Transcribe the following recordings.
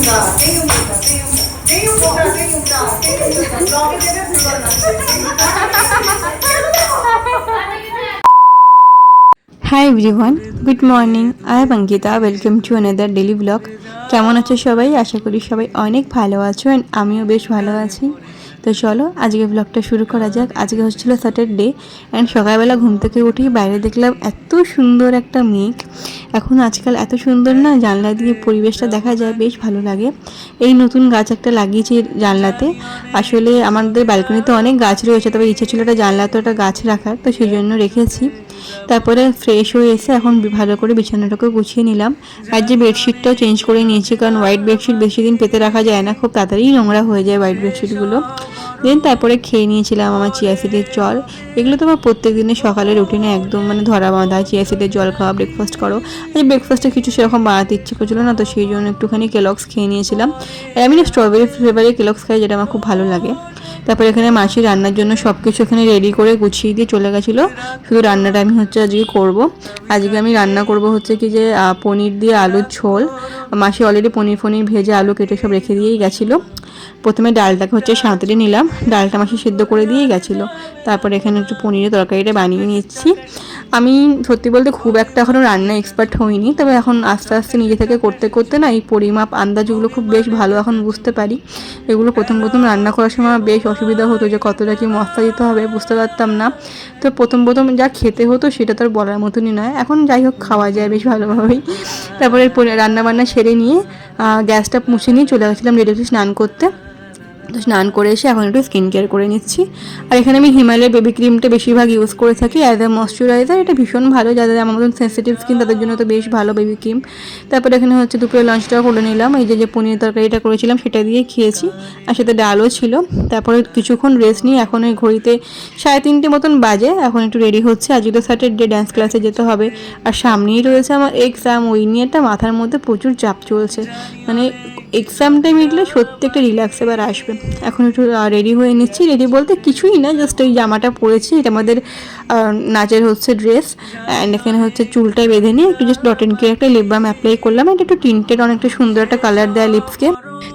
Hi everyone, good morning. I am Ankita. Welcome to another daily vlog. কেমন আছো সবাই? আশা করি সবাই অনেক ভালো আছো and আমিও বেশ ভালো আছি। তো চলো আজকে ব্লগটা শুরু করা যাক। আজকে হচ্ছিল স্যাটারডে অ্যান্ড সকালবেলা ঘুম থেকে উঠি বাইরে দেখলাম এত সুন্দর একটা মেঘ। এখন আজকাল এত সুন্দর না, জানলা দিয়ে পরিবেশটা দেখা যায়, বেশ ভালো লাগে। এই নতুন গাছ একটা লাগিয়েছি জানলাতে। আসলে আমাদের ব্যালকনিতে অনেক গাছ রয়েছে, তবে ইচ্ছে ছিল একটা জানলাতে একটা গাছ রাখার, তো সেই জন্য রেখেছি। তারপরে ফ্রেশ হয়ে এসে এখন ভালো করে বিছানাটাকে গুছিয়ে নিলাম। আর যে বেডশিটটাও চেঞ্জ করে নিয়েছি, কারণ হোয়াইট বেডশিট বেশি দিন পেতে রাখা যায় না, খুব তাড়াতাড়ি নোংরা হয়ে যায় হোয়াইট বেডশিটগুলো। দেন তারপরে খেয়ে নিয়েছিলাম আমার চিয়া সিডের জল। এগুলো তো আমার প্রত্যেক দিনের সকালের রুটিনে একদম ধরা বাঁধা, চিয়া সিডের জল খাওয়া, ব্রেকফাস্ট করো। আর ব্রেকফাস্টে কিছু সেরকম বানাতে ইচ্ছে করছিল না, তো সেই জন্য একটুখানি কেলগস খেয়ে নিয়েছিলাম। আর আমি স্ট্রবেরি ফ্লেভারের কেলগস খাই, যেটা আমার খুব ভালো লাগে। তারপরে এখানে মাসি রান্নার জন্য সব কিছু এখানে রেডি করে গুছিয়ে দিয়ে চলে গেছিলো। শুধু রান্নাটা আমি আজকে করব। আজকে আমি রান্না করব কি যে পনির দিয়ে আলুর ঝোল। মাসি অলরেডি পনির ভেজে আলু কেটে সব রেখে দিয়েই গেছিলো। প্রথমে ডালটাকে সাঁতরে নিলাম, ডালটা মাসি সিদ্ধ করে দিয়েই গেছিলো। তারপরে এখানে একটু পনিরের তরকারিটা বানিয়ে নিচ্ছি। আমি সত্যি বলতে খুব একটা এখনও রান্না এক্সপার্ট হইনি, তবে এখন আস্তে আস্তে নিজে থেকে করতে করতে না এই পরিমাপ আন্দাজগুলো খুব বেশ ভালো এখন বুঝতে পারি। এগুলো প্রথম রান্না করার সময় বেশ অসুবিধা হতো, যে কতটা কি মশলা দিতে হবে বুঝতে পারতাম না। তো প্রথম যা খেতে হতো সেটা তো আর বলার মতনই নয়, এখন যাই হোক খাওয়া যায় বেশ ভালোভাবেই। তারপরে রান্নাবান্না সেরে নিয়ে গ্যাসটা মুছে নিয়ে চলে গেছিলাম রেডি স্নান করতে। তো স্নান করে এসে এখন একটু স্কিন কেয়ার করে নিচ্ছি। আর এখানে আমি হিমালয়ের বেবি ক্রিমটা বেশিরভাগ ইউজ করে থাকি অ্যাজ এ ময়শ্চারাইজার। এটা ভীষণ ভালো, যাদের আমার মতন সেন্সিটিভ স্কিন তাদের জন্য তো বেশ ভালো বেবি ক্রিম। তারপরে এখানে দুপুরে লাঞ্চটাও করে নিলাম। এই যে পনির তরকারিটা করেছিলাম সেটা দিয়ে খেয়েছি, আর সাথে ডালও ছিল। তারপরে কিছুক্ষণ রেস্ট নিয়ে এখন ওই ঘড়িতে 3:30 মতন বাজে, এখন একটু রেডি হচ্ছে। আজকে তো স্যাটারডে, ডান্স ক্লাসে যেতে হবে। আর সামনেই রয়েছে আমার এক্সাম, ওই নিয়ে একটা মাথার মধ্যে প্রচুর চাপ চলছে। এক্সামটা মিটলে সত্যি একটা রিল্যাক্স এবার আসবে। এখন একটু রেডি হয়ে নিচ্ছি। রেডি বলতে কিছুই না, জাস্ট ওই জামাটা পরেছি, এটা আমাদের নাচের ড্রেস। অ্যান্ড এখানে চুলটাই বেঁধে নিয়ে একটু জাস্ট ডট এন্ড কি একটা লিপ বাম অ্যাপ্লাই করলাম। এটা একটু টিন্টেড, অনেকটা সুন্দর একটা কালার দেয় লিপসকে।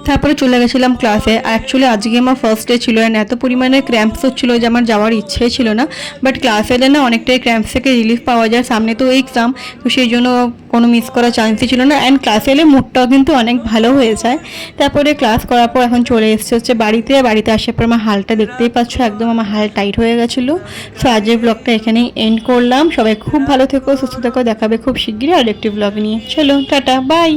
তারপরে চলে গেছিলাম ক্লাসে। অ্যাকচুয়ালি আজকে আমার ফার্স্ট ডে ছিল, অ্যান্ড এত পরিমাণে ক্র্যাম্পস হচ্ছিলো যে আমার যাওয়ার ইচ্ছেই ছিল না। বাট ক্লাসে এলে না অনেকটাই ক্র্যাম্পস থেকে রিলিফ পাওয়া যায়। সামনে তো এক্সাম, তো সেই জন্য কোনো মিস করার চান্সই ছিল না। অ্যান্ড ক্লাসে এলে মুডটাও কিন্তু অনেক ভালো হয়ে যায়। তারপরে ক্লাস করার পর এখন চলে এসেছে বাড়িতে আসার পর আমার হালটা দেখতেই পাচ্ছ, একদম আমার হাল টাইট হয়ে গেছিলো। সো আজকের ব্লগটা এখানেই এন্ড করলাম। সবাই খুব ভালো থেকো, সুস্থ থেকো। দেখাবে খুব শিগগিরই আরেকটি ব্লগ নিয়ে। চলো টাটা, বাই।